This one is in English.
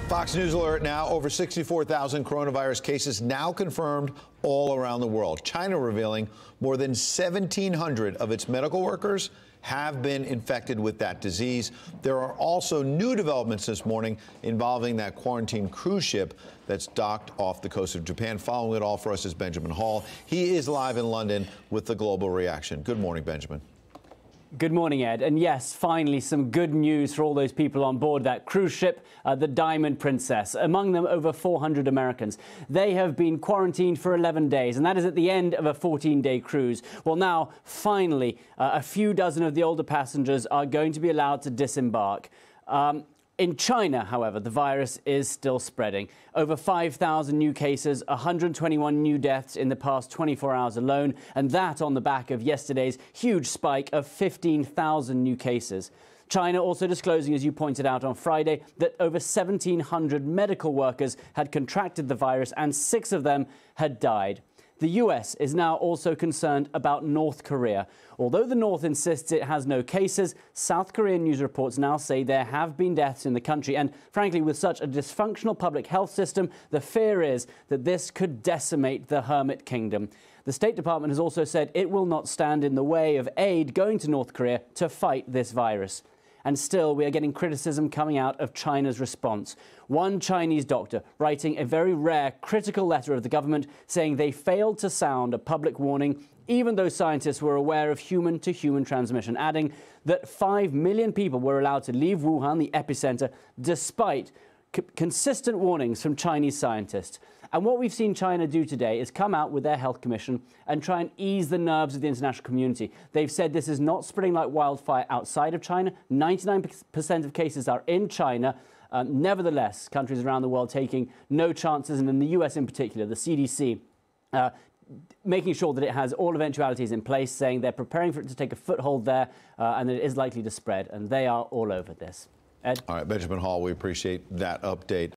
Fox News alert now. Over 64,000 coronavirus cases now confirmed all around the world. China revealing more than 1,700 of its medical workers have been infected with that disease. There are also new developments this morning involving that quarantine cruise ship that's docked off the coast of Japan. Following it all for us is Benjamin Hall. He is live in London with the global reaction. Good morning, Benjamin. Good morning, Ed. And yes, finally, some good news for all those people on board that cruise ship, the Diamond Princess. Among them, over 400 Americans. They have been quarantined for 11 days, and that is at the end of a 14-day cruise. Well, now, finally, a few dozen of the older passengers are going to be allowed to disembark. In China, however, the virus is still spreading. Over 5,000 new cases, 121 new deaths in the past 24 hours alone, and that on the back of yesterday's huge spike of 15,000 new cases. China also disclosing, as you pointed out on Friday, that over 1,700 medical workers had contracted the virus and 6 of them had died. The US is now also concerned about North Korea. Although the North insists it has no cases, South Korean news reports now say there have been deaths in the country. And frankly, with such a dysfunctional public health system, the fear is that this could decimate the Hermit Kingdom. The State Department has also said it will not stand in the way of aid going to North Korea to fight this virus. And still, we are getting criticism coming out of China's response. One Chinese doctor writing a very rare critical letter of the government saying they failed to sound a public warning, even though scientists were aware of human-to-human transmission, adding that 5 million people were allowed to leave Wuhan, the epicenter, despite consistent warnings from Chinese scientists. And what we've seen China do today is come out with their health commission and try and ease the nerves of the international community. They've said this is not spreading like wildfire outside of China. 99% of cases are in China. Nevertheless, countries around the world taking no chances, and in the US in particular, the CDC making sure that it has all eventualities in place, saying they're preparing for it to take a foothold there and that it is likely to spread. And they are all over this. Ed? All right, Benjamin Hall, we appreciate that update.